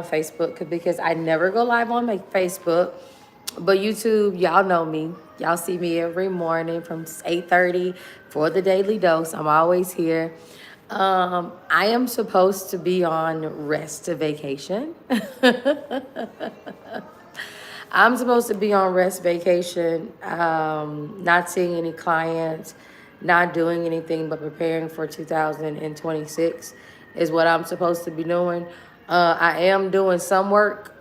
Facebook because I never go live on my Facebook. But YouTube, y'all know me. Y'all see me every morning from 8:30 for the daily dose. I'm always here. I am supposed to be on rest to vacation. I'm supposed to be on rest vacation, not seeing any clients, not doing anything but preparing for 2026 is what I'm supposed to be doing. I am doing some work.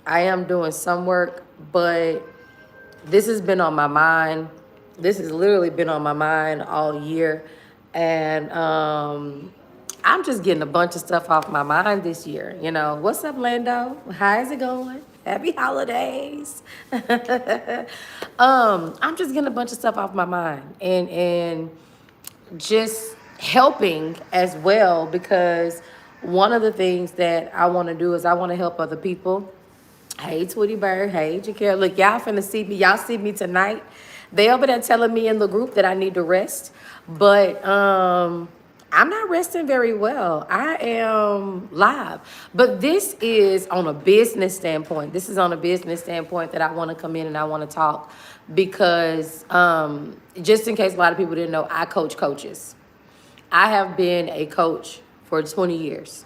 I am doing some work, but this has been on my mind. This has literally been on my mind all year. And I'm just getting a bunch of stuff off my mind this year. You know, what's up, Lando? How is it going? Happy holidays. I'm just getting a bunch of stuff off my mind and just helping as well, because one of the things that I want to do is I want to help other people. Hey, Tweety Bird. Hey, Jakara. Look, y'all finna see me. Y'all see me tonight. They over there telling me in the group that I need to rest, but I'm not resting very well. I am live, but this is on a business standpoint. This is on a business standpoint that I want to come in and I want to talk because just in case a lot of people didn't know, I coach coaches. I have been a coach for 20 years.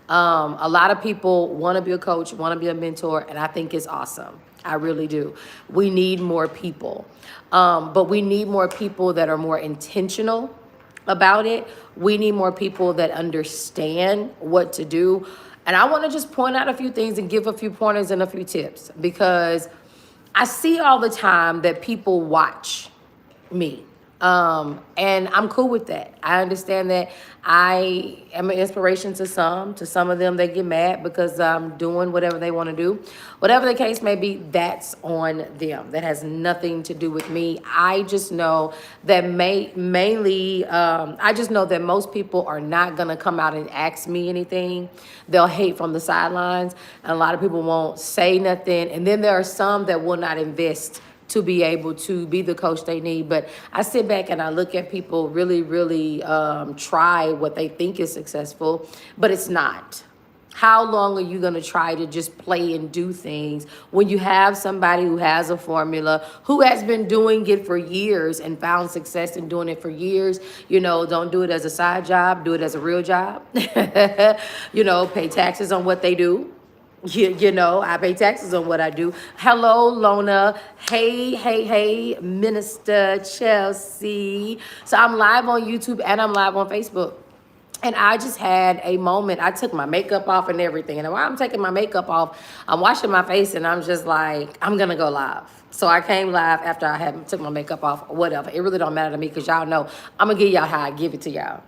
A lot of people want to be a coach, want to be a mentor, and I think it's awesome. I really do. We need more people, but we need more people that are more intentional about it. We need more people that understand what to do. And I want to just point out a few things and give a few pointers and a few tips, because I see all the time that people watch me. And I'm cool with that. I understand that I am an inspiration to some. To some of them, they get mad because I'm doing whatever they want to do. Whatever the case may be, that's on them. That has nothing to do with me. I just know that mainly, I just know that most people are not going to come out and ask me anything. They'll hate from the sidelines. And a lot of people won't say nothing. And then there are some that will not invest to be able to be the coach they need. But I sit back and I look at people really try what they think is successful, but it's not. How long are you going to try to just play and do things when you have somebody who has a formula, who has been doing it for years and found success in doing it for years? You know, don't do it as a side job, do it as a real job. You know, pay taxes on what they do. You know, I pay taxes on what I do. Hello, Lona. Hey, Minister Chelsea. So I'm live on YouTube and I'm live on Facebook. And I just had a moment. I took my makeup off and everything. And while I'm taking my makeup off, I'm washing my face and I'm just like, I'm going to go live. So I came live after I had took my makeup off, whatever. It really don't matter to me because y'all know I'm going to give y'all how I give it to y'all.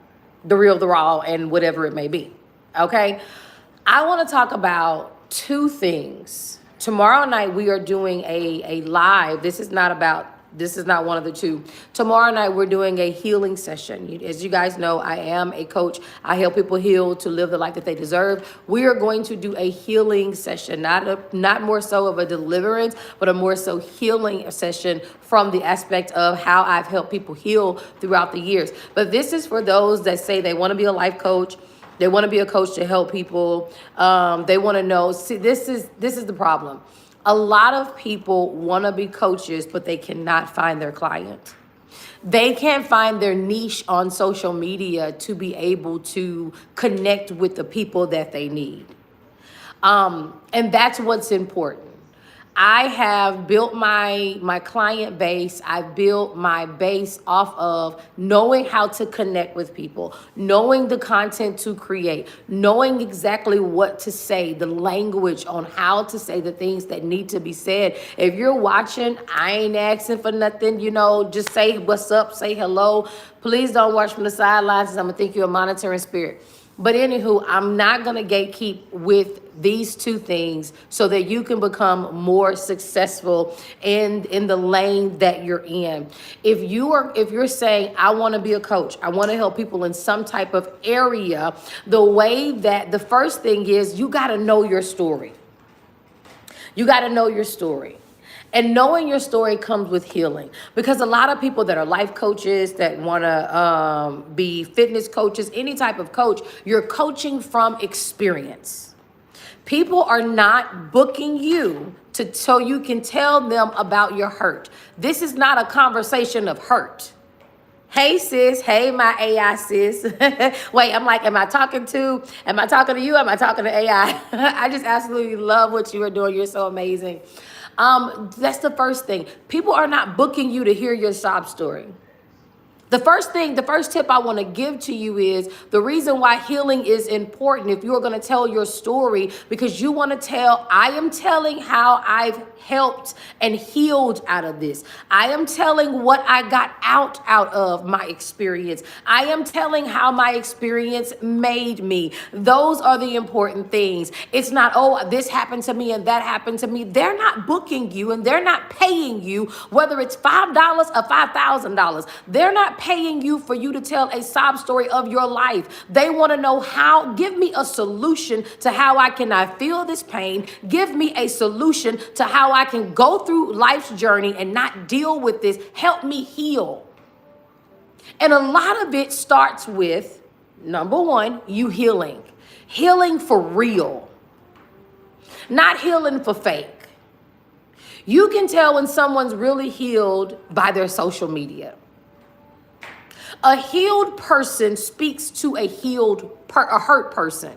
The real, the raw, and whatever it may be. Okay? I want to talk about two things. Tomorrow night we are doing a live. This is not one of the two. Tomorrow night we're doing a healing session. As you guys know, I am a coach. I help people heal to live the life that they deserve. We are going to do a healing session, not more so of a deliverance, but a more so healing session from the aspect of how I've helped people heal throughout the years. But this is for those that say they want to be a life coach. They want to be a coach to help people. They want to know. See, this is the problem. A lot of people want to be coaches, but they cannot find their client. They can't find their niche on social media to be able to connect with the people that they need. And that's what's important. I have built my client base. I've built my base off of knowing how to connect with people, knowing the content to create, knowing exactly what to say, the language on how to say the things that need to be said. If you're watching, I ain't asking for nothing, you know, just say what's up, say hello. Please don't watch from the sidelines because I'm going to think you're a monitoring spirit. But anywho, I'm not going to gatekeep with these two things so that you can become more successful in the lane that you're in. If you're saying, I want to be a coach, I want to help people in some type of area, the first thing is you got to know your story. You got to know your story. And knowing your story comes with healing, because a lot of people that are life coaches, that want to be fitness coaches, any type of coach, you're coaching from experience. People are not booking you so you can tell them about your hurt. This is not a conversation of hurt. Hey sis, hey my AI sis. Wait, I'm like, am I talking to you? Am I talking to AI? I just absolutely love what you are doing. You're so amazing. That's the first thing. People are not booking you to hear your sob story. The first tip I want to give to you is the reason why healing is important. If you're going to tell your story, because you want to tell, I am telling how I've helped and healed out of this. I am telling what I got out of my experience. I am telling how my experience made me. Those are the important things. It's not, oh, this happened to me and that happened to me. They're not booking you and they're not paying you, whether it's $5 or $5,000. They're not paying you for you to tell a sob story of your life. They want to know how, give me a solution to how I can not feel this pain. Give me a solution to how I can go through life's journey and not deal with this. Help me heal. And a lot of it starts with, number one, you healing. Healing for real. Not healing for fake. You can tell when someone's really healed by their social media. A healed person speaks to a hurt person.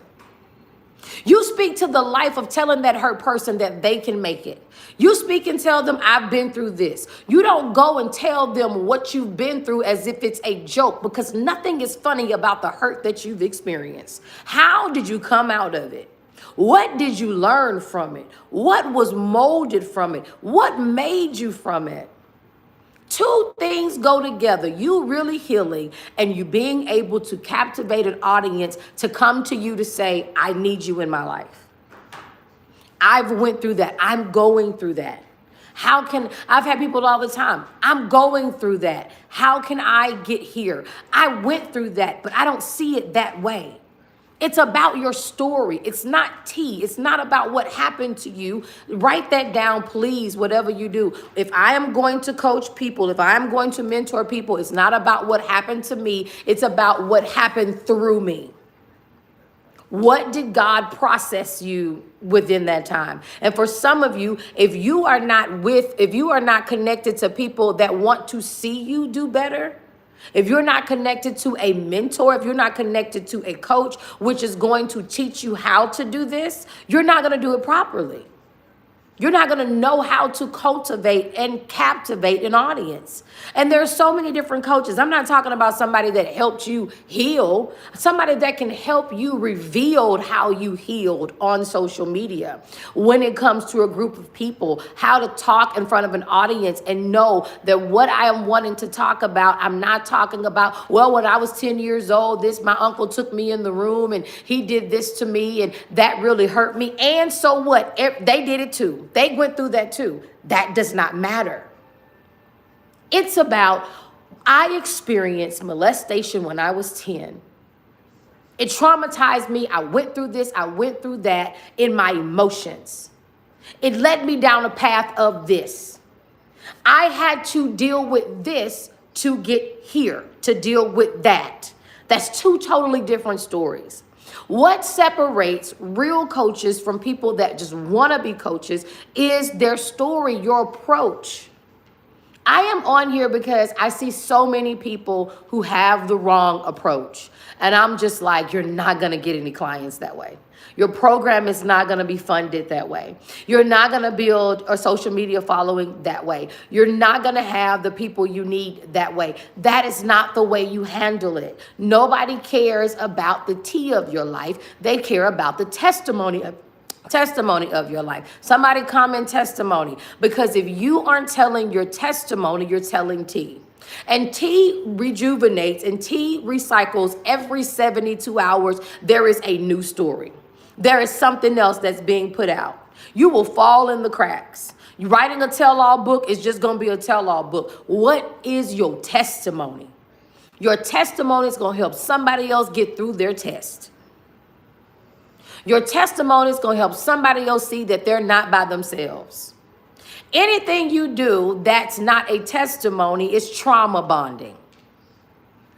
You speak to the life of telling that hurt person that they can make it. You speak and tell them, I've been through this. You don't go and tell them what you've been through as if it's a joke, because nothing is funny about the hurt that you've experienced. How did you come out of it? What did you learn from it? What was molded from it? What made you from it? Two things go together. You really healing and you being able to captivate an audience to come to you to say, I need you in my life. I've went through that. I'm going through that. I've had people all the time. I'm going through that. How can I get here? I went through that, but I don't see it that way. It's about your story. It's not tea. It's not about what happened to you. Write that down, please, whatever you do. If I am going to coach people, if I am going to mentor people, it's not about what happened to me. It's about what happened through me. What did God process you within that time? And for some of you, if you are not connected to people that want to see you do better, if you're not connected to a mentor, if you're not connected to a coach, which is going to teach you how to do this, you're not going to do it properly. You're not going to know how to cultivate and captivate an audience. And there's so many different coaches. I'm not talking about somebody that helped you heal, somebody that can help you reveal how you healed on social media. When it comes to a group of people, how to talk in front of an audience and know that what I am wanting to talk about, I'm not talking about, well, when I was 10 years old, my uncle took me in the room and he did this to me and that really hurt me. And so what? They did it too. They went through that too. That does not matter. It's about, I experienced molestation when I was 10. It traumatized me. I went through this. I went through that in my emotions. It led me down a path of this. I had to deal with this to get here, to deal with that. That's two totally different stories. What separates real coaches from people that just want to be coaches is their story, your approach. I am on here because I see so many people who have the wrong approach. And I'm just like, you're not going to get any clients that way. Your program is not going to be funded that way. You're not going to build a social media following that way. You're not going to have the people you need that way. That is not the way you handle it. Nobody cares about the tea of your life. They care about the testimony of your life. Somebody comment testimony, because if you aren't telling your testimony, you're telling tea. And tea rejuvenates and tea recycles every 72 hours. There is a new story. There is something else that's being put out. You will fall in the cracks. You writing a tell-all book is just going to be a tell-all book. What is your testimony? Your testimony is going to help somebody else get through their test. Your testimony is going to help somebody else see that they're not by themselves. Anything you do that's not a testimony is trauma bonding.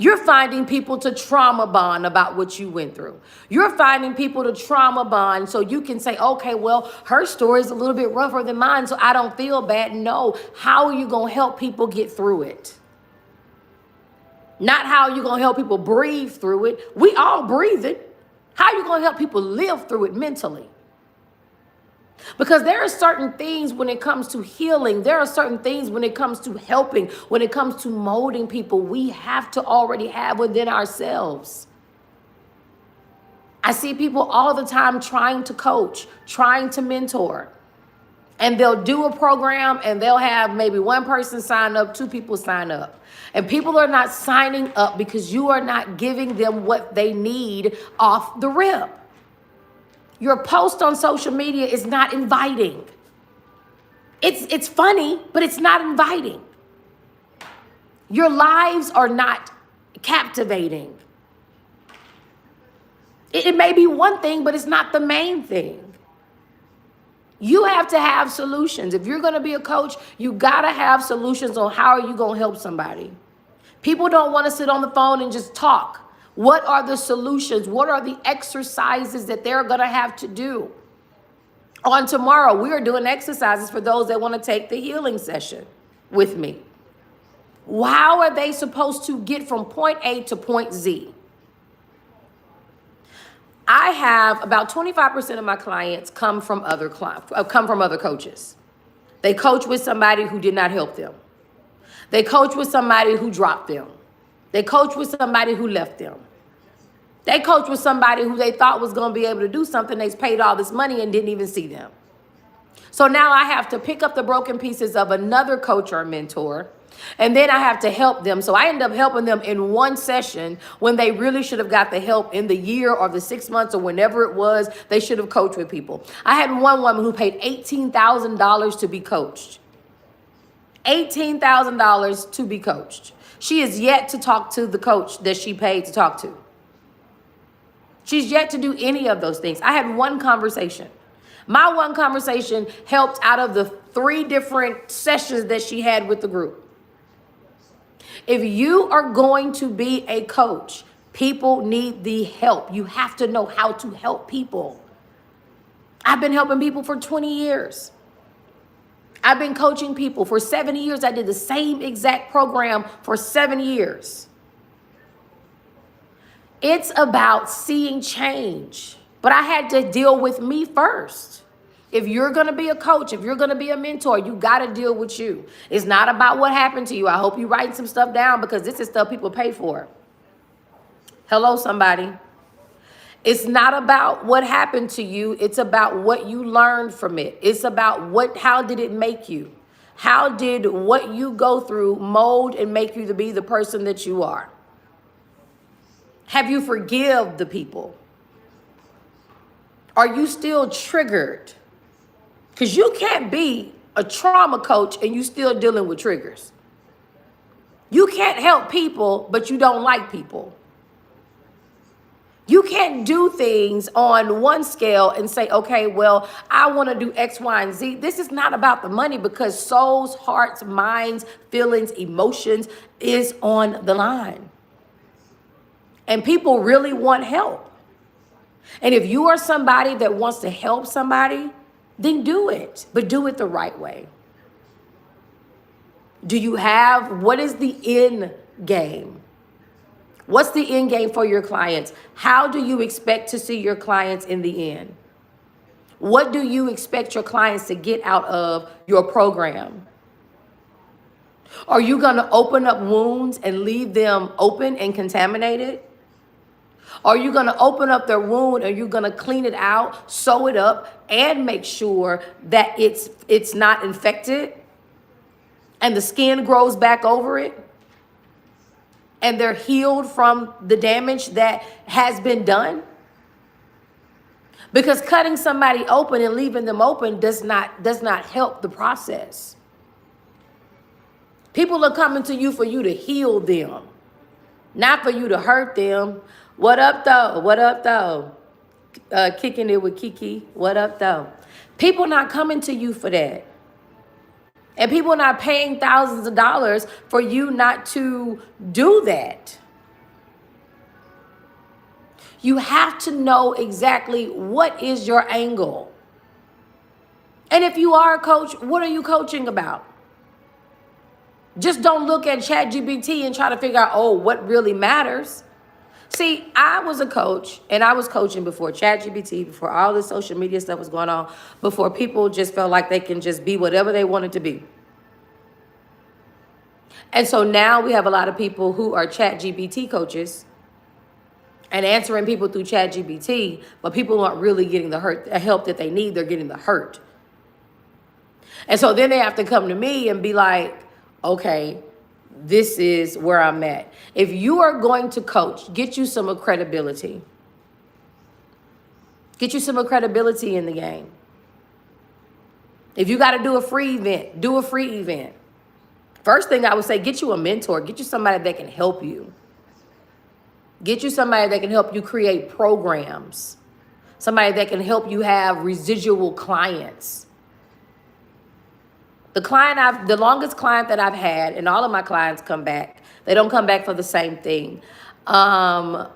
You're finding people to trauma bond about what you went through. You're finding people to trauma bond so you can say, okay, well, her story is a little bit rougher than mine, so I don't feel bad. No, how are you going to help people get through it? Not how are you going to help people breathe through it. We all breathe it. How are you going to help people live through it mentally? Because there are certain things when it comes to healing, there are certain things when it comes to helping, when it comes to molding people, we have to already have within ourselves. I see people all the time trying to coach, trying to mentor, and they'll do a program and they'll have maybe one person sign up, two people sign up. And people are not signing up because you are not giving them what they need off the rip. Your post on social media is not inviting. It's funny, but it's not inviting. Your lives are not captivating. It may be one thing, but it's not the main thing. You have to have solutions. If you're going to be a coach, you got to have solutions on how are you going to help somebody. People don't want to sit on the phone and just talk. What are the solutions? What are the exercises that they're going to have to do? On tomorrow, we are doing exercises for those that want to take the healing session with me. How are they supposed to get from point A to point Z? I have about 25% of my clients come from other coaches. They coach with somebody who did not help them. They coach with somebody who dropped them. They coach with somebody who left them. They coach with somebody who they thought was going to be able to do something. They paid all this money and didn't even see them. So now I have to pick up the broken pieces of another coach or mentor, and then I have to help them. So I end up helping them in one session when they really should have got the help in the year or the 6 months or whenever it was they should have coached with people. I had one woman who paid $18,000 to be coached. $18,000 to be coached. She is yet to talk to the coach that she paid to talk to. She's yet to do any of those things. I had one conversation. My one conversation helped out of the 3 different sessions that she had with the group. If you are going to be a coach, people need the help. You have to know how to help people. I've been helping people for 20 years. I've been coaching people for 7 years. I did the same exact program for 7 years. It's about seeing change. But I had to deal with me first. If you're going to be a coach, if you're going to be a mentor, you got to deal with you. It's not about what happened to you. I hope you write some stuff down because this is stuff people pay for. Hello, somebody. It's not about what happened to you. It's about what you learned from it. It's about how did it make you? How did what you go through mold and make you to be the person that you are? Have you forgive the people? Are you still triggered? Because you can't be a trauma coach and you still dealing with triggers. You can't help people, but you don't like people. You can't do things on one scale and say, okay, well, I want to do X, Y, and Z. This is not about the money because souls, hearts, minds, feelings, emotions is on the line. And people really want help. And if you are somebody that wants to help somebody, then do it, but do it the right way. What is the end game? What's the end game for your clients? How do you expect to see your clients in the end? What do you expect your clients to get out of your program? Are you going to open up wounds and leave them open and contaminated? Are you going to open up their wound and you're going to clean it out, sew it up, and make sure that it's not infected and the skin grows back over it and they're healed from the damage that has been done? Because cutting somebody open and leaving them open does not help the process. People are coming to you for you to heal them, not for you to hurt them. What up, though? What up, though? Kicking it with Kiki. What up, though? People not coming to you for that. And people not paying thousands of dollars for you not to do that. You have to know exactly what is your angle. And if you are a coach, what are you coaching about? Just don't look at ChatGPT and try to figure out, oh, what really matters. See, I was a coach, and I was coaching before ChatGPT, before all this social media stuff was going on, before people just felt like they can just be whatever they wanted to be. And so now we have a lot of people who are ChatGPT coaches and answering people through ChatGPT, but people aren't really getting the help that they need. They're getting the hurt. And so then they have to come to me and be like, okay, this is where I'm at. If you are going to coach, get you some credibility. Get you some credibility in the game. If you got to do a free event, do a free event. First thing I would say, get you a mentor. Get you somebody that can help you. Get you somebody that can help you create programs. Somebody that can help you have residual clients. The longest client that I've had, and all of my clients come back. They don't come back for the same thing. But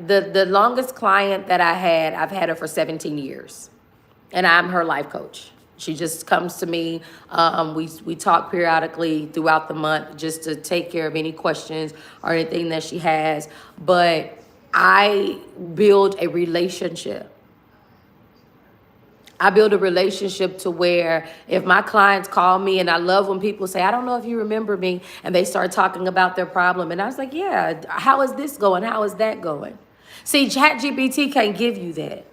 the longest client that I've had her for 17 years. And I'm her life coach. She just comes to me. We talk periodically throughout the month just to take care of any questions or anything that she has. But I build a relationship. I build a relationship to where if my clients call me, and I love when people say, I don't know if you remember me, and they start talking about their problem. And I was like, yeah, how is this going? How is that going? See, ChatGPT can't give you that.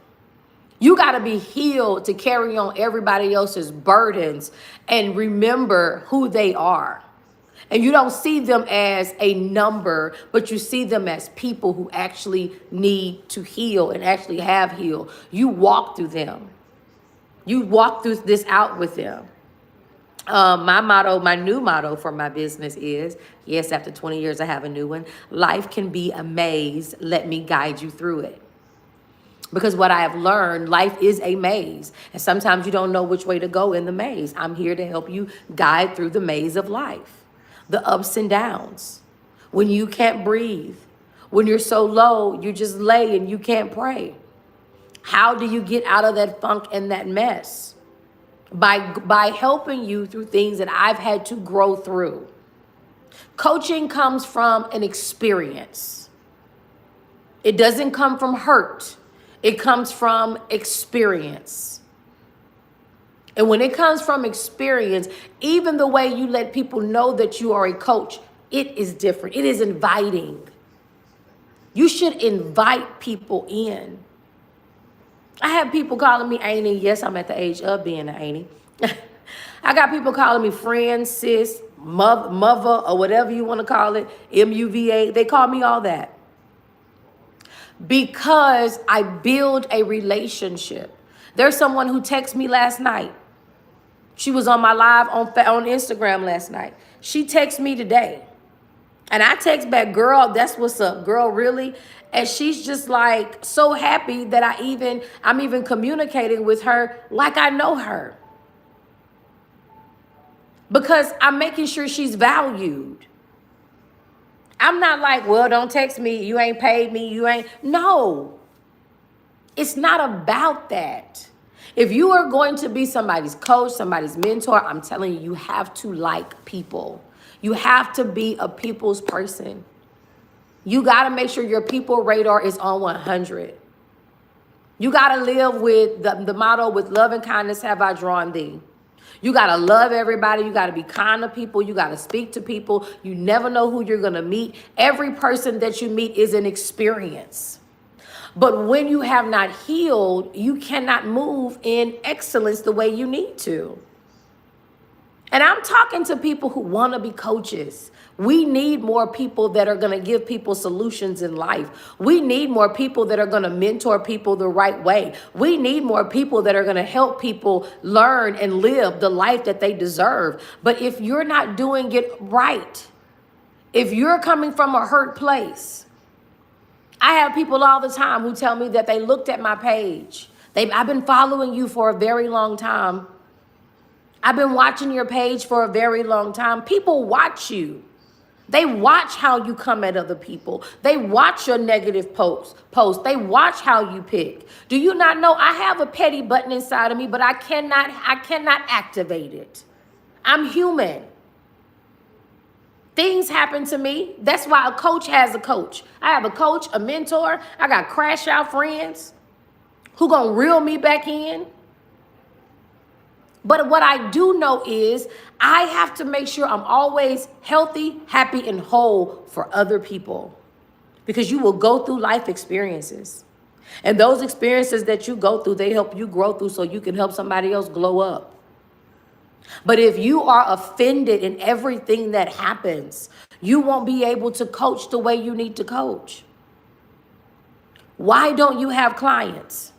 You got to be healed to carry on everybody else's burdens and remember who they are. And you don't see them as a number, but you see them as people who actually need to heal and actually have healed. You walk through them. You walk through this out with them. My new motto for my business is, yes, after 20 years, I have a new one. Life can be a maze. Let me guide you through it. Because what I have learned, life is a maze. And sometimes you don't know which way to go in the maze. I'm here to help you guide through the maze of life. The ups and downs. When you can't breathe. When you're so low, you just lay and you can't pray. How do you get out of that funk and that mess? By helping you through things that I've had to grow through. Coaching comes from an experience. It doesn't come from hurt. It comes from experience. And when it comes from experience, even the way you let people know that you are a coach, it is different. It is inviting. You should invite people in. I have people calling me auntie. Yes, I'm at the age of being an auntie. I got people calling me friend, sis, mother, or whatever you want to call it, MUVA. They call me all that. Because I build a relationship. There's someone who texted me last night. She was on my live on Instagram last night. She texted me today. And I text back, girl, that's what's up, girl, really? And she's just like so happy that I'm even communicating with her like I know her. Because I'm making sure she's valued. I'm not like, well, don't text me. You ain't paid me. No, it's not about that. If you are going to be somebody's coach, somebody's mentor, I'm telling you, you have to like people. You have to be a people's person. You got to make sure your people radar is on 100. You got to live with the motto, with love and kindness have I drawn thee. You got to love everybody. You got to be kind to people. You got to speak to people. You never know who you're going to meet. Every person that you meet is an experience. But when you have not healed, you cannot move in excellence the way you need to. And I'm talking to people who want to be coaches. We need more people that are going to give people solutions in life. We need more people that are going to mentor people the right way. We need more people that are going to help people learn and live the life that they deserve. But if you're not doing it right, if you're coming from a hurt place, I have people all the time who tell me that they looked at my page. I've been following you for a very long time. I've been watching your page for a very long time. People watch you. They watch how you come at other people. They watch your negative posts. They watch how you pick. Do you not know I have a petty button inside of me, but I cannot activate it. I'm human. Things happen to me. That's why a coach has a coach. I have a coach, a mentor. I got crash out friends who gonna reel me back in. But what I do know is I have to make sure I'm always healthy, happy, and whole for other people. Because you will go through life experiences. And those experiences that you go through, they help you grow through so you can help somebody else glow up. But if you are offended in everything that happens, you won't be able to coach the way you need to coach. Why don't you have clients?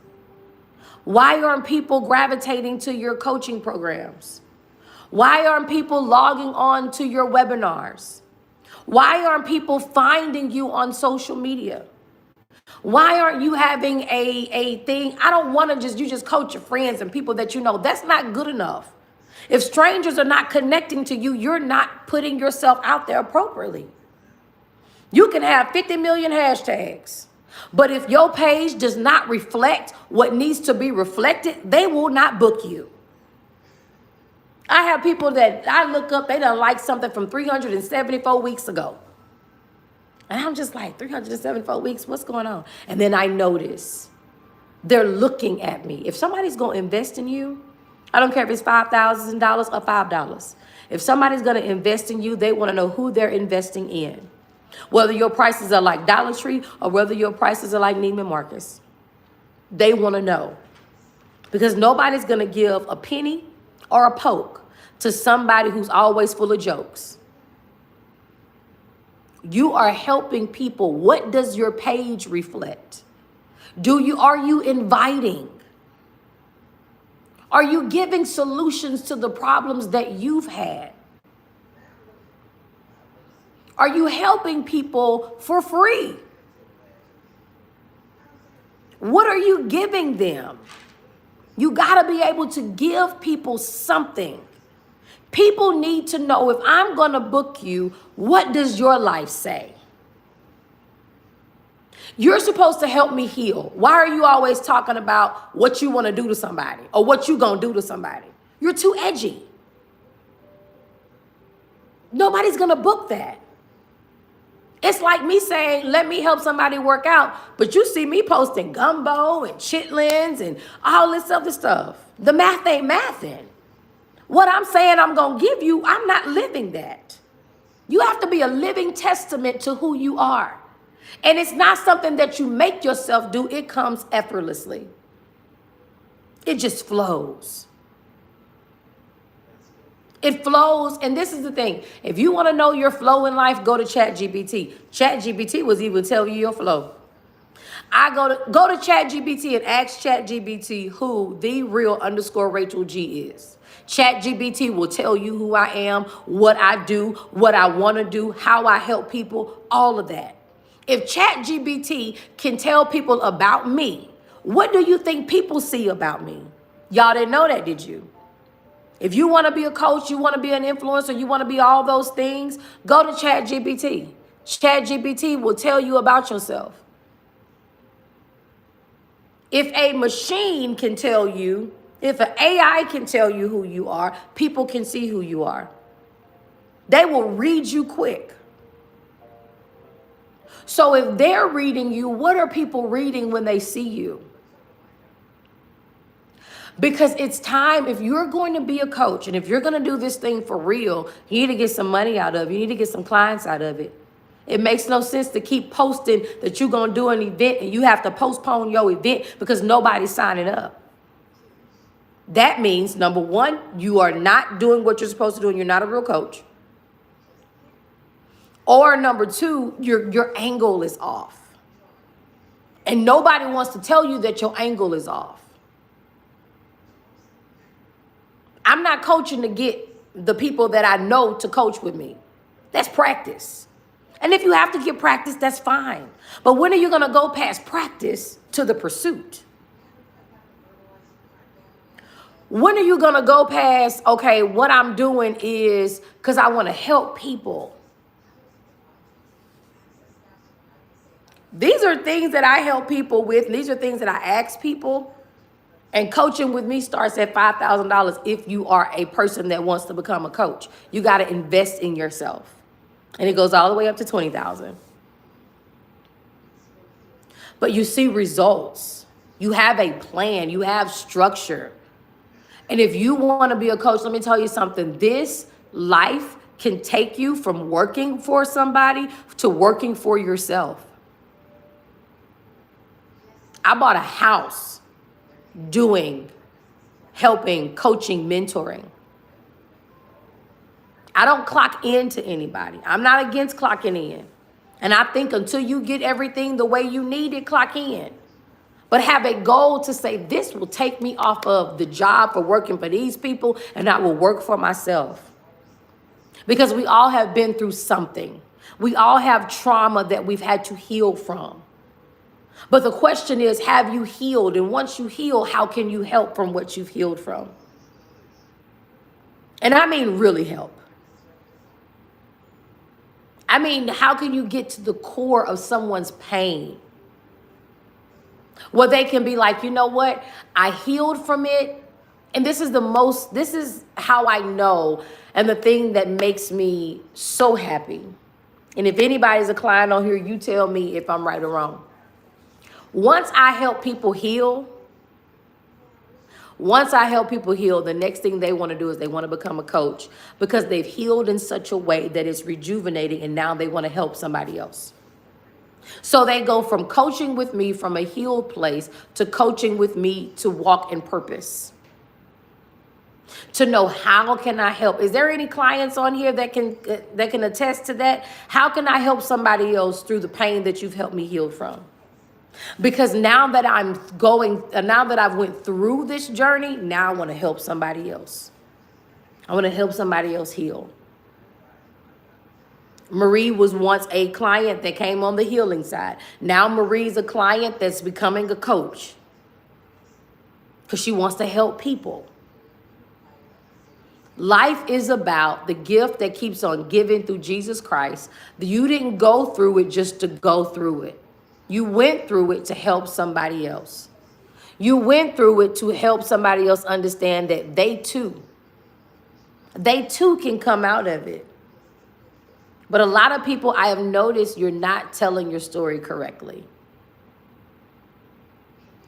Why aren't people gravitating to your coaching programs? Why aren't people logging on to your webinars? Why aren't people finding you on social media? Why aren't you having a thing? I don't want to you just coach your friends and people that you know. That's not good enough. If strangers are not connecting to you, you're not putting yourself out there appropriately. You can have 50 million hashtags. But if your page does not reflect what needs to be reflected, they will not book you. I have people that I look up, they done like something from 374 weeks ago. And I'm just like, 374 weeks, what's going on? And then I notice they're looking at me. If somebody's going to invest in you, I don't care if it's $5,000 or $5. If somebody's going to invest in you, they want to know who they're investing in. Whether your prices are like Dollar Tree or whether your prices are like Neiman Marcus. They want to know. Because nobody's going to give a penny or a poke to somebody who's always full of jokes. You are helping people. What does your page reflect? Are you inviting? Are you giving solutions to the problems that you've had? Are you helping people for free? What are you giving them? You got to be able to give people something. People need to know, if I'm going to book you, what does your life say? You're supposed to help me heal. Why are you always talking about what you want to do to somebody or what you going to do to somebody? You're too edgy. Nobody's going to book that. It's like me saying, let me help somebody work out, but you see me posting gumbo and chitlins and all this other stuff. The math ain't mathing. What I'm saying I'm going to give you, I'm not living that. You have to be a living testament to who you are. And it's not something that you make yourself do. It comes effortlessly. It just flows. It flows, and this is the thing. If you want to know your flow in life, go to ChatGPT. ChatGPT was even tell you your flow. I go to ChatGPT and ask ChatGPT who the real _ Rachel G is. ChatGPT will tell you who I am, what I do, what I want to do, how I help people, all of that. If ChatGPT can tell people about me, what do you think people see about me? Y'all didn't know that, did you? If you want to be a coach, you want to be an influencer, you want to be all those things, go to ChatGPT. ChatGPT will tell you about yourself. If a machine can tell you, if an AI can tell you who you are, people can see who you are. They will read you quick. So if they're reading you, what are people reading when they see you? Because it's time, if you're going to be a coach and if you're going to do this thing for real, you need to get some money out of it. You need to get some clients out of it. It makes no sense to keep posting that you're going to do an event and you have to postpone your event because nobody's signing up. That means, number one, you are not doing what you're supposed to do and you're not a real coach. Or number two, your angle is off. And nobody wants to tell you that your angle is off. I'm not coaching to get the people that I know to coach with me. That's practice. And if you have to get practice, that's fine. But when are you going to go past practice to the pursuit? When are you going to go past, okay, what I'm doing is because I want to help people. These are things that I help people with. And these are things that I ask people. And coaching with me starts at $5,000 if you are a person that wants to become a coach. You got to invest in yourself. And it goes all the way up to $20,000. But you see results. You have a plan. You have structure. And if you want to be a coach, let me tell you something. This life can take you from working for somebody to working for yourself. I bought a house doing, helping, coaching, mentoring. I don't clock in to anybody. I'm not against clocking in. And I think until you get everything the way you need it, clock in. But have a goal to say, this will take me off of the job for working for these people, and I will work for myself. Because we all have been through something. We all have trauma that we've had to heal from. But the question is, have you healed? And once you heal, how can you help from what you've healed from? And I mean really help. I mean, how can you get to the core of someone's pain? Well, they can be like, you know what? I healed from it. And this is how I know. And the thing that makes me so happy. And if anybody's a client on here, you tell me if I'm right or wrong. Once I help people heal, the next thing they want to do is they want to become a coach because they've healed in such a way that it's rejuvenating, and now they want to help somebody else. So they go from coaching with me from a healed place to coaching with me to walk in purpose. To know, how can I help? Is there any clients on here that can attest to that? How can I help somebody else through the pain that you've helped me heal from? Because now that now that I've went through this journey, now I want to help somebody else. I want to help somebody else heal. Marie was once a client that came on the healing side. Now Marie's a client that's becoming a coach because she wants to help people. Life is about the gift that keeps on giving through Jesus Christ. You didn't go through it just to go through it. You went through it to help somebody else. You went through it to help somebody else understand that they too can come out of it. But a lot of people, I have noticed, you're not telling your story correctly.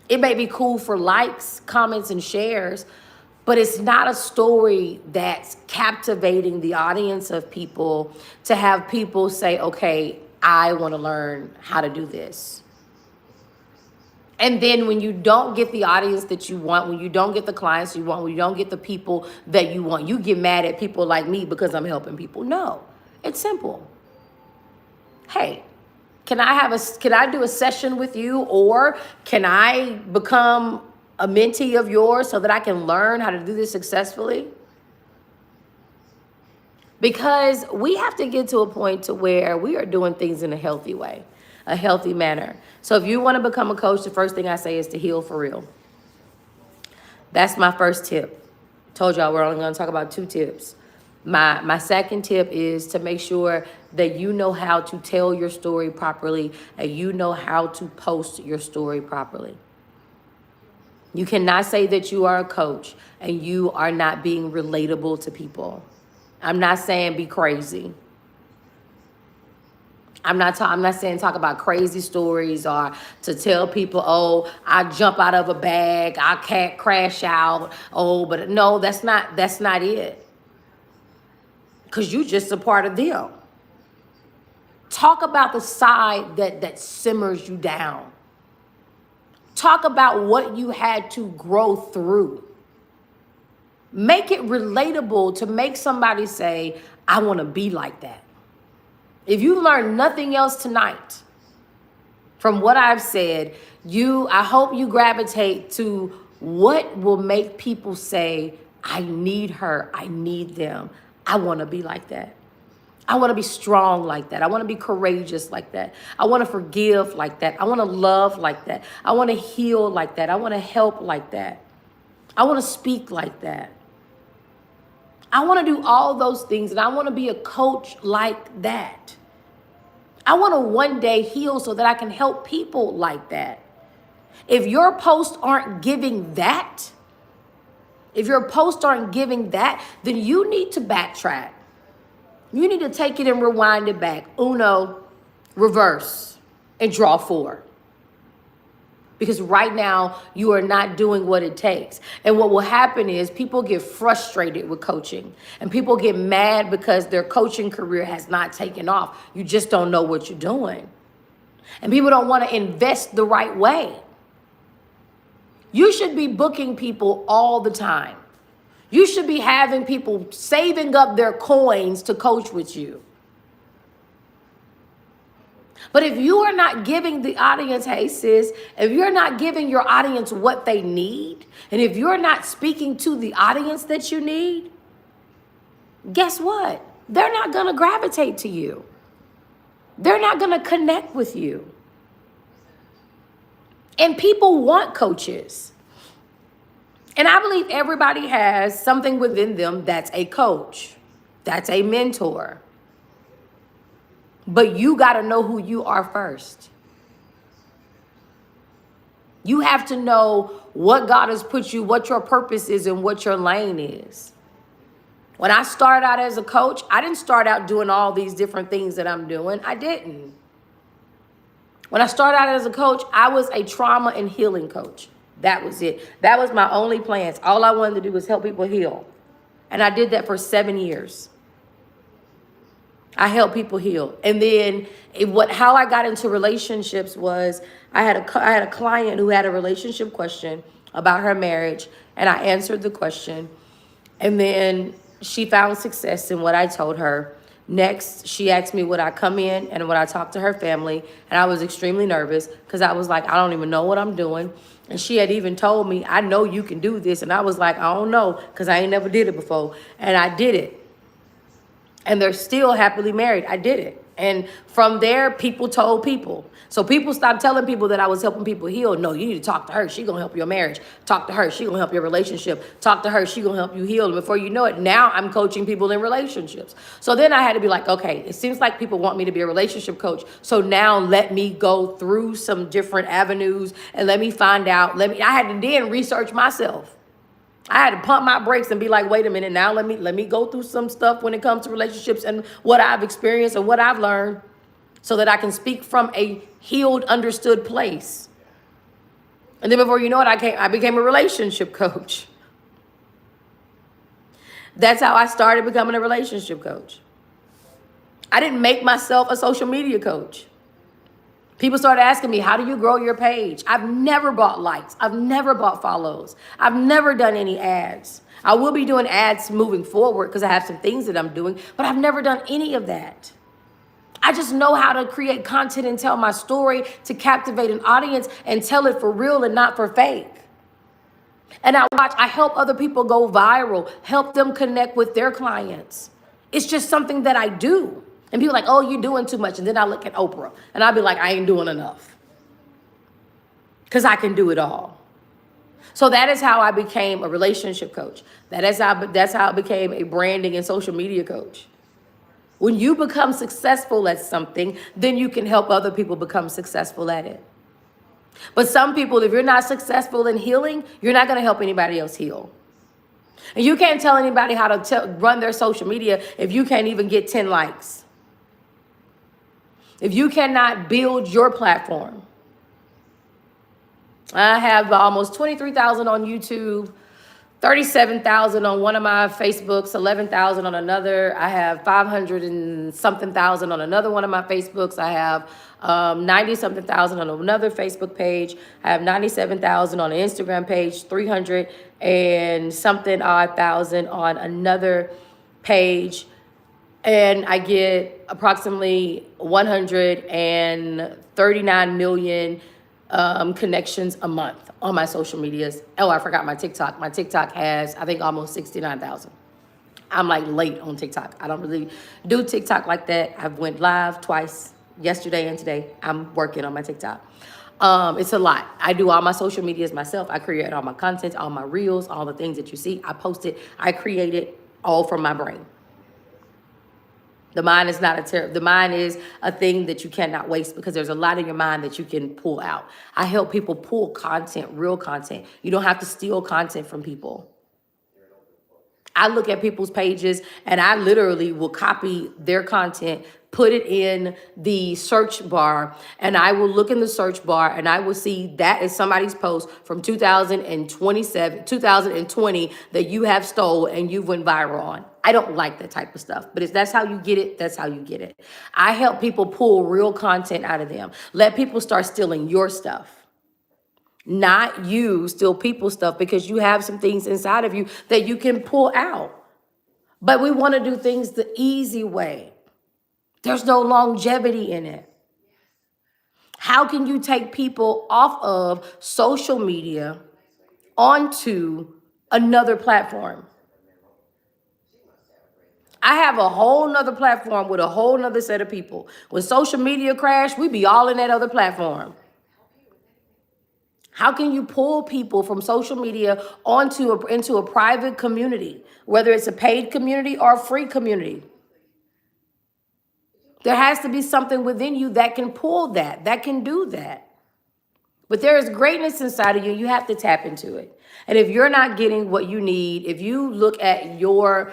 It may be cool for likes, comments, and shares, but it's not a story that's captivating the audience of people to have people say, okay, I want to learn how to do this. And then when you don't get the audience that you want, when you don't get the clients you want, when you don't get the people that you want, you get mad at people like me because I'm helping people. No, it's simple. Hey, can I do a session with you, or can I become a mentee of yours so that I can learn how to do this successfully? Because we have to get to a point to where we are doing things in a healthy way, a healthy manner. So if you want to become a coach, the first thing I say is to heal for real. That's my first tip. Told y'all we're only going to talk about 2 tips. My second tip is to make sure that you know how to tell your story properly and you know how to post your story properly. You cannot say that you are a coach and you are not being relatable to people. I'm not saying be crazy. I'm not saying talk about crazy stories or to tell people, oh, I jump out of a bag, I can't crash out. Oh, but no, that's not it. Because you just a part of them. Talk about the side that simmers you down. Talk about what you had to grow through. Make it relatable to make somebody say, I want to be like that. If you learn nothing else tonight from what I've said, I hope you gravitate to what will make people say, I need her, I need them. I want to be like that. I want to be strong like that. I want to be courageous like that. I want to forgive like that. I want to love like that. I want to heal like that. I want to help like that. I want to speak like that. I want to do all those things, and I want to be a coach like that. I want to one day heal so that I can help people like that. If your posts aren't giving that, then you need to backtrack. You need to take it and rewind it back. Uno, reverse, and draw 4. Because right now, you are not doing what it takes. And what will happen is people get frustrated with coaching. And people get mad because their coaching career has not taken off. You just don't know what you're doing. And people don't want to invest the right way. You should be booking people all the time. You should be having people saving up their coins to coach with you. But if you are not giving the audience, hey sis, if you're not giving your audience what they need, and if you're not speaking to the audience that you need, guess what? They're not going to gravitate to you. They're not going to connect with you. And people want coaches. And I believe everybody has something within them that's a coach, that's a mentor. But you got to know who you are first. You have to know what God has put you, what your purpose is, and what your lane is. When I started out as a coach, I didn't start out doing all these different things that I'm doing. I didn't. When I started out as a coach, I was a trauma and healing coach. That was it. That was my only plans. All I wanted to do was help people heal. And I did that for 7 years. I help people heal. And then how I got into relationships was I had a client who had a relationship question about her marriage, and I answered the question. And then she found success in what I told her. Next, she asked me would I come in and would I talk to her family, and I was extremely nervous because I was like, I don't even know what I'm doing. And she had even told me, I know you can do this. And I was like, I don't know, because I ain't never did it before. And I did it. And they're still happily married. I did it. And from there, people told people. So people stopped telling people that I was helping people heal. No, you need to talk to her. She's going to help your marriage. Talk to her. She's going to help your relationship. Talk to her. She's going to help you heal. And before you know it, now I'm coaching people in relationships. So then I had to be like, okay, it seems like people want me to be a relationship coach. So now let me go through some different avenues and let me find out. I had to then research myself. I had to pump my brakes and be like, wait a minute, now let me go through some stuff when it comes to relationships and what I've experienced and what I've learned so that I can speak from a healed, understood place. And then before you know it, I became a relationship coach. That's how I started becoming a relationship coach. I didn't make myself a social media coach. People started asking me, how do you grow your page? I've never bought likes. I've never bought follows. I've never done any ads. I will be doing ads moving forward because I have some things that I'm doing, but I've never done any of that. I just know how to create content and tell my story to captivate an audience and tell it for real and not for fake. And I help other people go viral, help them connect with their clients. It's just something that I do. And people are like, oh, you're doing too much. And then I look at Oprah and I'll be like, I ain't doing enough. Because I can do it all. So that is how I became a relationship coach. That's how I became a branding and social media coach. When you become successful at something, then you can help other people become successful at it. But some people, if you're not successful in healing, you're not going to help anybody else heal. And you can't tell anybody how to run their social media if you can't even get 10 likes. If you cannot build your platform. I have almost 23,000 on YouTube, 37,000 on one of my Facebooks, 11,000 on another. I have 500 and something thousand on another one of my Facebooks. I have 90 something thousand on another Facebook page. I have 97,000 on an Instagram page, 300 and something odd thousand on another page. And I get approximately 139 million connections a month on my social medias. Oh, I forgot my TikTok. My TikTok has, I think, almost 69,000. I'm like late on TikTok. I don't really do TikTok like that. I've went live twice, yesterday and today. I'm working on my TikTok. It's a lot. I do all my social medias myself. I create all my content, all my reels, all the things that you see. I post it. I create it all from my brain. The mind is not the mind is a thing that you cannot waste because there's a lot in your mind that you can pull out. I help people pull content, real content. You don't have to steal content from people. I look at people's pages and I literally will copy their content, put it in the search bar, and I will look in the search bar and I will see that is somebody's post from 2020 that you have stole and you went viral on. I don't like that type of stuff, but if that's how you get it, that's how you get it. I help people pull real content out of them. Let people start stealing your stuff. Not you steal people's stuff because you have some things inside of you that you can pull out. But we want to do things the easy way. There's no longevity in it. How can you take people off of social media onto another platform? I have a whole nother platform with a whole nother set of people. When social media crash, we be all in that other platform. How can you pull people from social media into a private community, whether it's a paid community or a free community? There has to be something within you that can pull that can do that. But there is greatness inside of you. You have to tap into it. And if you're not getting what you need, if you look at your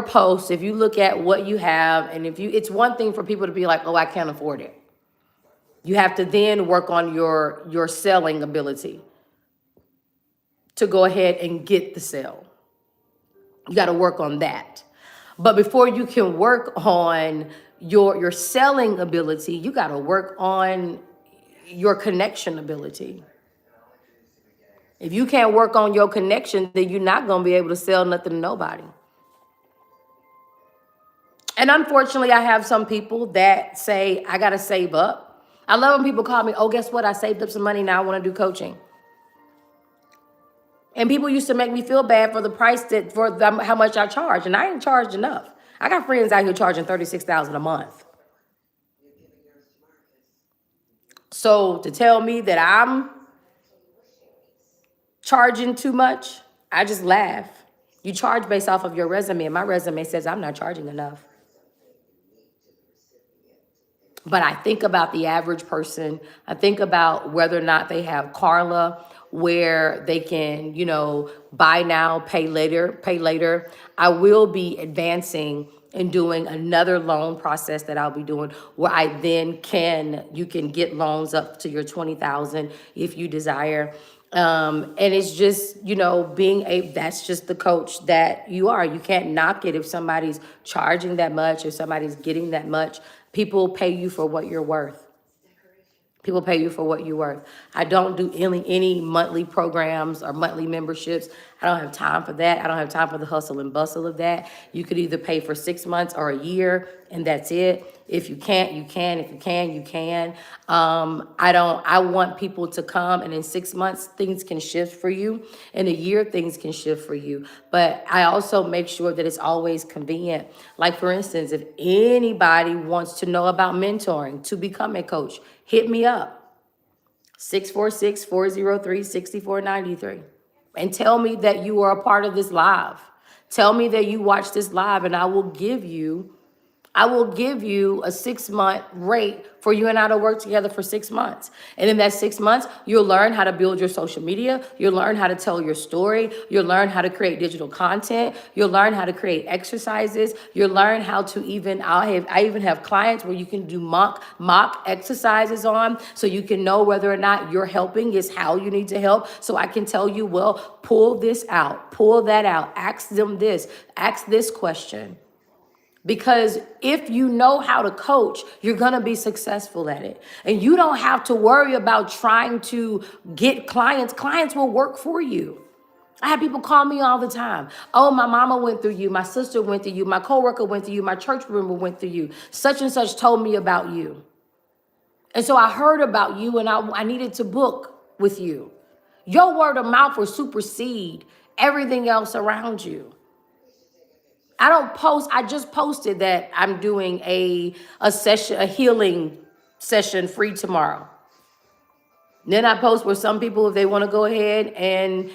posts, if you look at what you have, and it's one thing for people to be like, oh, I can't afford it. You have to then work on your selling ability to go ahead and get the sale. You got to work on that. But before you can work on your selling ability, you got to work on your connection ability. If you can't work on your connection, then you're not going to be able to sell nothing to nobody. And unfortunately, I have some people that say, I got to save up. I love when people call me, oh, guess what? I saved up some money. Now I want to do coaching. And people used to make me feel bad for the price how much I charge. And I ain't charged enough. I got friends out here charging $36,000 a month. So to tell me that I'm charging too much, I just laugh. You charge based off of your resume, and my resume says I'm not charging enough. But I think about the average person. I think about whether or not they have Carla, where they can, buy now, pay later. I will be advancing and doing another loan process that I'll be doing where you can get loans up to your 20,000 if you desire. And it's just, that's just the coach that you are. You can't knock it if somebody's charging that much, if somebody's getting that much. People pay you for what you're worth. People pay you for what you're worth. I don't do any monthly programs or monthly memberships. I don't have time for that. I don't have time for the hustle and bustle of that. You could either pay for 6 months or a year, and that's it. If you can't, you can. If you can, you can. I want people to come, and in 6 months, things can shift for you. In a year, things can shift for you. But I also make sure that it's always convenient. Like, for instance, if anybody wants to know about mentoring to become a coach, hit me up, 646-403-6493. And tell me that you are a part of this live. Tell me that you watch this live, and I will give you a 6-month rate for you and I to work together for 6 months. And in that 6 months, you'll learn how to build your social media. You'll learn how to tell your story. You'll learn how to create digital content. You'll learn how to create exercises. You'll learn how to I even have clients where you can do mock exercises on, so you can know whether or not you're helping is how you need to help. So I can tell you, well, pull this out, pull that out, ask them this, ask this question. Because if you know how to coach, you're going to be successful at it. And you don't have to worry about trying to get clients. Clients will work for you. I have people call me all the time. Oh, my mama went through you. My sister went through you. My coworker went through you. My church member went through you. Such and such told me about you. And so I heard about you, and I needed to book with you. Your word of mouth will supersede everything else around you. I just posted that I'm doing a healing session free tomorrow. Then I post where some people, if they want to go ahead and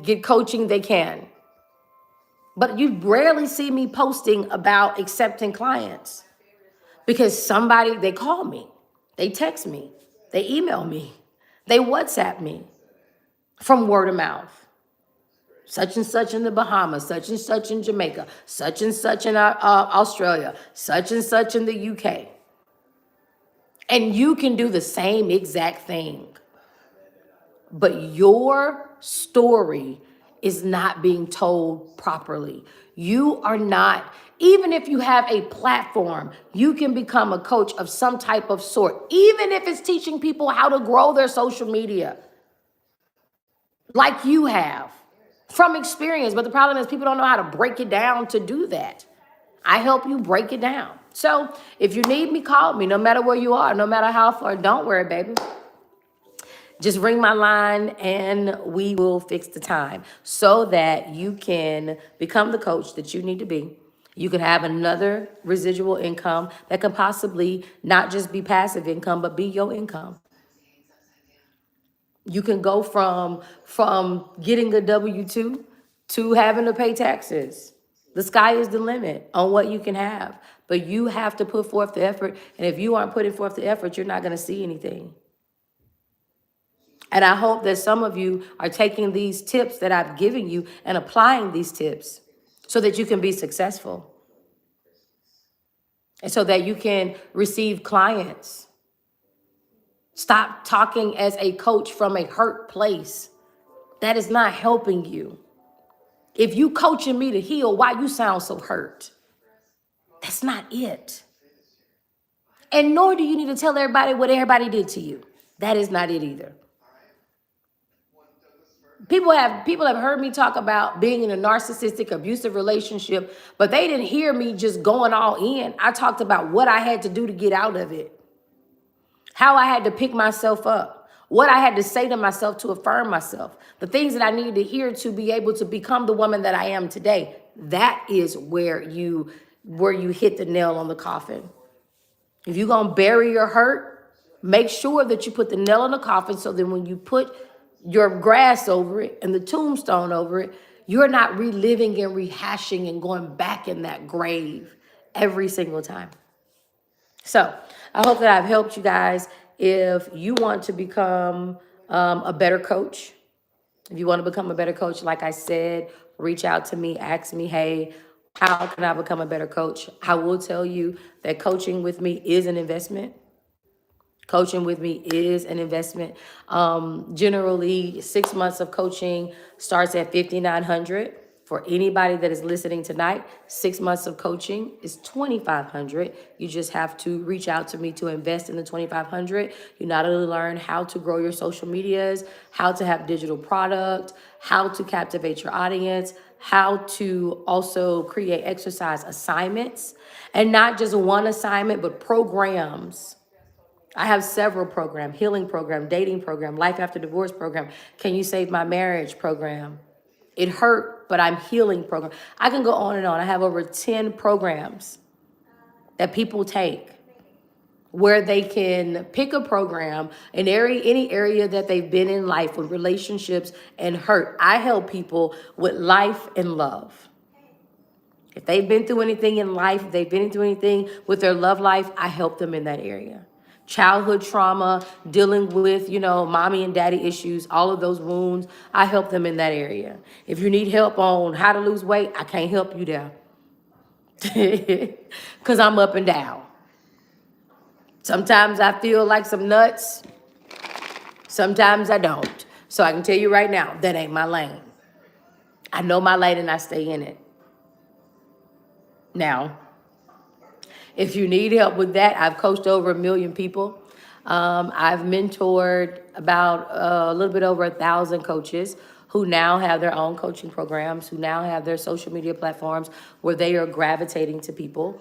get coaching, they can. But you rarely see me posting about accepting clients because somebody, they call me, they text me, they email me, they WhatsApp me from word of mouth. Such and such in the Bahamas, such and such in Jamaica, such and such in Australia, such and such in the UK. And you can do the same exact thing. But your story is not being told properly. You are not, even if you have a platform, you can become a coach of some type of sort, even if it's teaching people how to grow their social media, like you have from experience. But the problem is people don't know how to break it down to do that. I help you break it down. So if you need me, call me, no matter where you are, no matter how far. Don't worry, baby. Just ring my line and we will fix the time so that you can become the coach that you need to be. You can have another residual income that can possibly not just be passive income, but be your income. You can go from getting a W-2 to having to pay taxes. The sky is the limit on what you can have, but you have to put forth the effort. And if you aren't putting forth the effort, you're not going to see anything. And I hope that some of you are taking these tips that I've given you and applying these tips so that you can be successful and so that you can receive clients. Stop talking as a coach from a hurt place. That is not helping you. If you coaching me to heal, why you sound so hurt? That's not it. And nor do you need to tell everybody what everybody did to you. That is not it either. People have heard me talk about being in a narcissistic, abusive relationship, but they didn't hear me just going all in. I talked about what I had to do to get out of it, how I had to pick myself up, what I had to say to myself to affirm myself, the things that I needed to hear to be able to become the woman that I am today. That is where you hit the nail on the coffin. If you're going to bury your hurt, make sure that you put the nail in the coffin so that when you put your grass over it and the tombstone over it, you're not reliving and rehashing and going back in that grave every single time. So I hope that I've helped you guys. If you want to become a better coach, if you want to become a better coach, like I said, reach out to me, ask me, hey, how can I become a better coach? I will tell you that coaching with me is an investment. Coaching with me is an investment. Generally, 6 months of coaching starts at $5,900. For anybody that is listening tonight, 6 months of coaching is $2,500. You just have to reach out to me to invest in the $2,500. You not only learn how to grow your social medias, how to have digital product, how to captivate your audience, how to also create exercise assignments, and not just one assignment, but programs. I have several programs: healing program, dating program, life after divorce program, can you save my marriage program, it hurt, but I'm healing program. I can go on and on. I have over 10 programs that people take where they can pick a program in any area that they've been in life with relationships and hurt. I help people with life and love. If they've been through anything in life, if they've been through anything with their love life, I help them in that area. Childhood trauma, dealing with, mommy and daddy issues, all of those wounds, I help them in that area. If you need help on how to lose weight, I can't help you there. Because I'm up and down. Sometimes I feel like some nuts. Sometimes I don't. So I can tell you right now, that ain't my lane. I know my lane and I stay in it. Now, if you need help with that, I've coached over 1 million people. I've mentored about a little bit over 1,000 coaches who now have their own coaching programs, who now have their social media platforms where they are gravitating to people.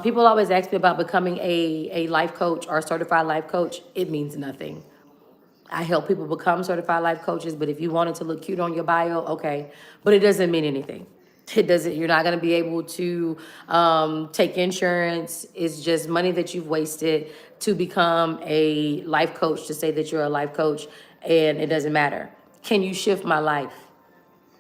People always ask me about becoming a life coach or a certified life coach. It means nothing. I help people become certified life coaches, but if you wanted to look cute on your bio, okay. But it doesn't mean anything. It doesn't, you're not going to be able to take insurance. It's just money that you've wasted to become a life coach, to say that you're a life coach, and it doesn't matter. Can you shift my life?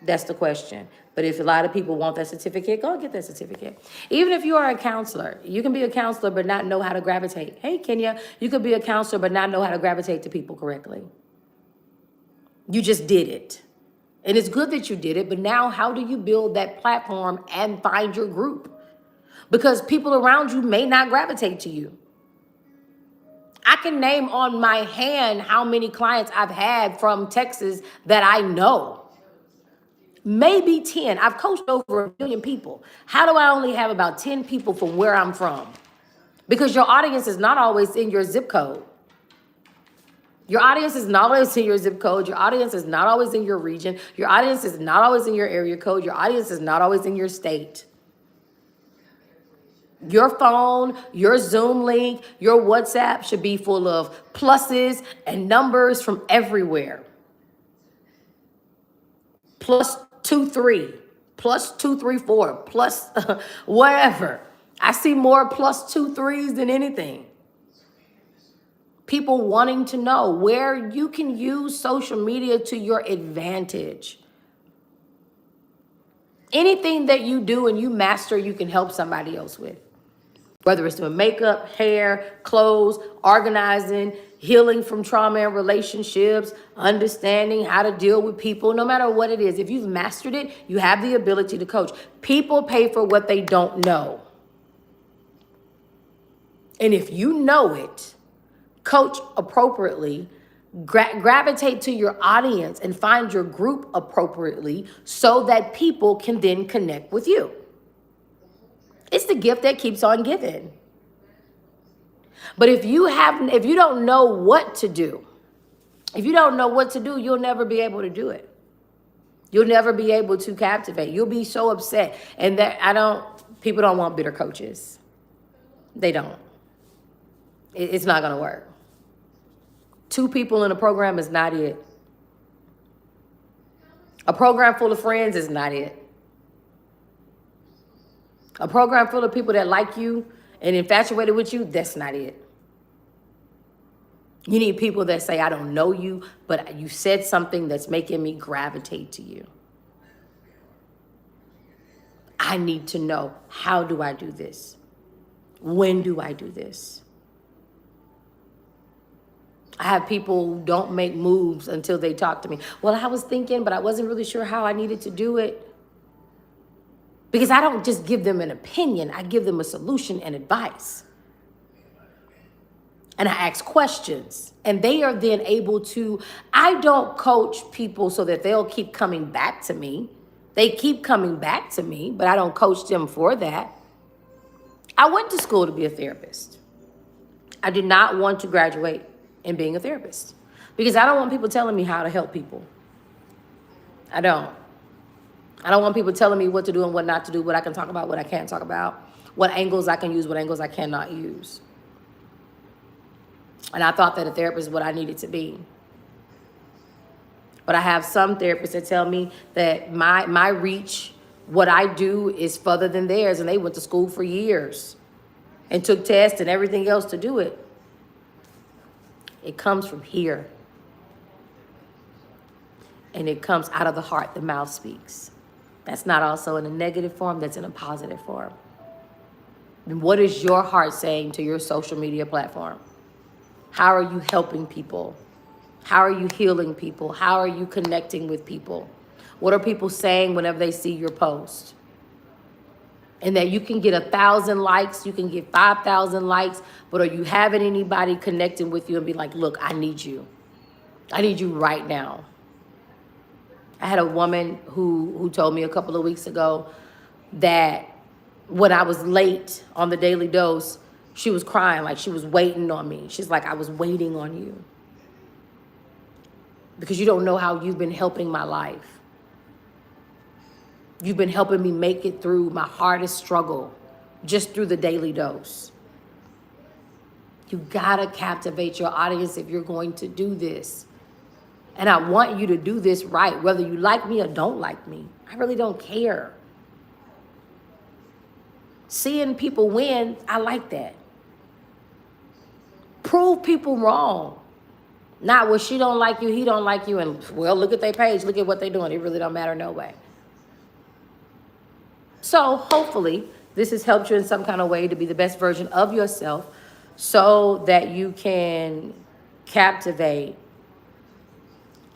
That's the question. But if a lot of people want that certificate, go and get that certificate. Even if you are a counselor, you can be a counselor but not know how to gravitate. Hey, Kenya, you could be a counselor but not know how to gravitate to people correctly. You just did it. And it's good that you did it, but now how do you build that platform and find your group? Because people around you may not gravitate to you. I can name on my hand how many clients I've had from Texas that I know. Maybe 10. I've coached over 1 million people. How do I only have about 10 people from where I'm from? Because your audience is not always in your zip code. Your audience is not always in your zip code. Your audience is not always in your region. Your audience is not always in your area code. Your audience is not always in your state. Your phone, your Zoom link, your WhatsApp should be full of pluses and numbers from everywhere. +23, +234, plus whatever. I see more +23s than anything. People wanting to know where you can use social media to your advantage. Anything that you do and you master, you can help somebody else with. Whether it's doing makeup, hair, clothes, organizing, healing from trauma and relationships, understanding how to deal with people, no matter what it is. If you've mastered it, you have the ability to coach. People pay for what they don't know. And if you know it, coach appropriately, gravitate to your audience and find your group appropriately so that people can then connect with you. It's the gift that keeps on giving. But if you don't know what to do, you'll never be able to do it. You'll never be able to captivate. You'll be so upset. And people don't want bitter coaches. They don't. It's not going to work. 2 people in a program is not it. A program full of friends is not it. A program full of people that like you and infatuated with you, that's not it. You need people that say, I don't know you, but you said something that's making me gravitate to you. I need to know, how do I do this? When do I do this? I have people who don't make moves until they talk to me. Well, I was thinking, but I wasn't really sure how I needed to do it. Because I don't just give them an opinion, I give them a solution and advice. And I ask questions. And they are then able to, I don't coach people so that they'll keep coming back to me. They keep coming back to me, but I don't coach them for that. I went to school to be a therapist. I did not want to graduate in being a therapist because I don't want people telling me how to help people. I don't want people telling me what to do and what not to do, what I can talk about, what I can't talk about, what angles I can use, what angles I cannot use. And I thought that a therapist is what I needed to be. But I have some therapists that tell me that my reach, what I do is further than theirs, and they went to school for years and took tests and everything else to do it. It comes from here. And it comes out of the heart, the mouth speaks. That's not also in a negative form, that's in a positive form. And what is your heart saying to your social media platform? How are you helping people? How are you healing people? How are you connecting with people? What are people saying whenever they see your post? And that you can get 1,000 likes, you can get 5,000 likes, but are you having anybody connecting with you and be like, look, I need you. I need you right now. I had a woman who told me a couple of weeks ago that when I was late on the Daily Dose, she was crying like she was waiting on me. She's like, I was waiting on you. Because you don't know how you've been helping my life. You've been helping me make it through my hardest struggle just through the Daily Dose. You gotta captivate your audience if you're going to do this. And I want you to do this right, whether you like me or don't like me. I really don't care. Seeing people win, I like that. Prove people wrong. Not, well, she don't like you, he don't like you, and, well, look at their page, look at what they're doing. It really don't matter no way. So hopefully this has helped you in some kind of way to be the best version of yourself so that you can captivate,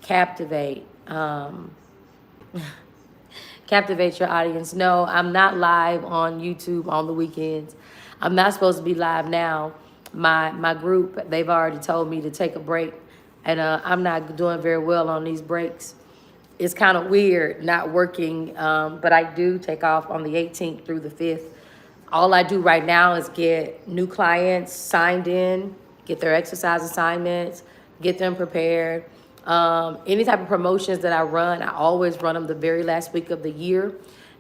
captivate, captivate your audience. No, I'm not live on YouTube on the weekends. I'm not supposed to be live now. My group, they've already told me to take a break, and I'm not doing very well on these breaks. It's kind of weird not working, but I do take off on the 18th through the 5th. All I do right now is get new clients signed in, get their exercise assignments, get them prepared. Any type of promotions that I run, I always run them the very last week of the year,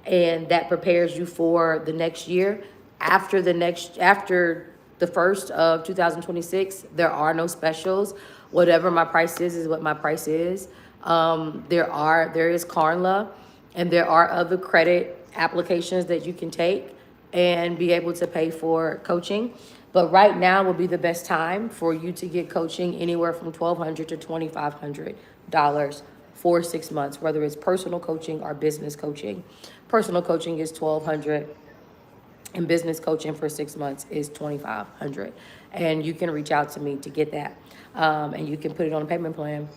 and that prepares you for the next year. After the first of 2026, there are no specials. Whatever my price is what my price is. There is Carnla, and there are other credit applications that you can take and be able to pay for coaching. But right now will be the best time for you to get coaching anywhere from $1,200 to $2,500 for 6 months, whether it's personal coaching or business coaching. Personal coaching is $1,200 and business coaching for 6 months is $2,500. And you can reach out to me to get that. And you can put it on a payment plan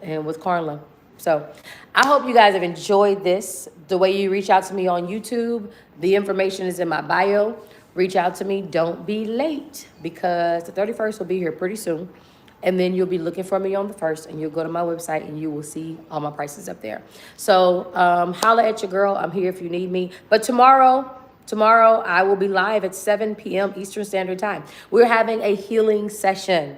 and with Carla. So I hope you guys have enjoyed this. The way you reach out to me on YouTube, the information is in my bio. Reach out to me. Don't be late because the 31st will be here pretty soon. And then you'll be looking for me on the 1st, and you'll go to my website and you will see all my prices up there. So holla at your girl. I'm here if you need me. But tomorrow I will be live at 7 p.m. Eastern Standard Time. We're having a healing session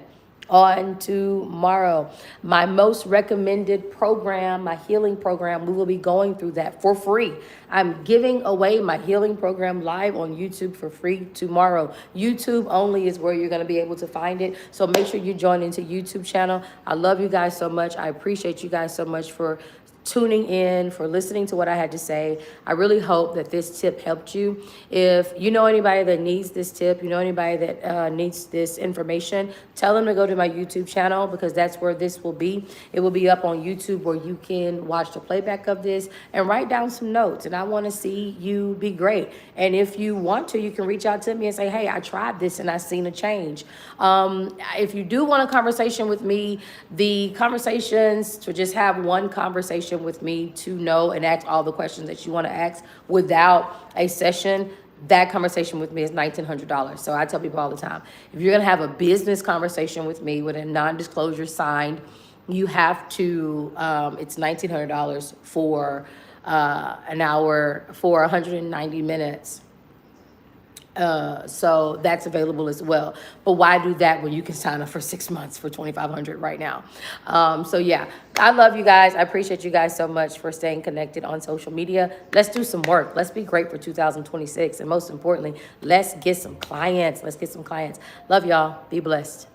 on tomorrow. My most recommended program, my healing program, we will be going through that for free. I'm giving away my healing program live on YouTube for free tomorrow. YouTube only is where you're going to be able to find it. So make sure you join into YouTube channel. I love you guys so much. I appreciate you guys so much for tuning in, for listening to what I had to say. I really hope that this tip helped you. If you know anybody that needs this tip, you know anybody that needs this information, tell them to go to my YouTube channel because that's where this will be. It will be up on YouTube where you can watch the playback of this and write down some notes. And I want to see you be great. And if you want to, you can reach out to me and say, hey, I tried this and I seen a change. If you do want a conversation with me, the conversations to just have one conversation with me to know and ask all the questions that you want to ask without a session, that conversation with me is $1,900. So I tell people all the time, if you're going to have a business conversation with me with a non-disclosure signed, you have to, it's $1,900 for an hour, for 190 minutes. So that's available as well. But why do that when you can sign up for 6 months for $2,500 right now? So yeah, I love you guys. I appreciate you guys so much for staying connected on social media. Let's do some work. Let's be great for 2026. And most importantly, let's get some clients. Let's get some clients. Love y'all. Be blessed.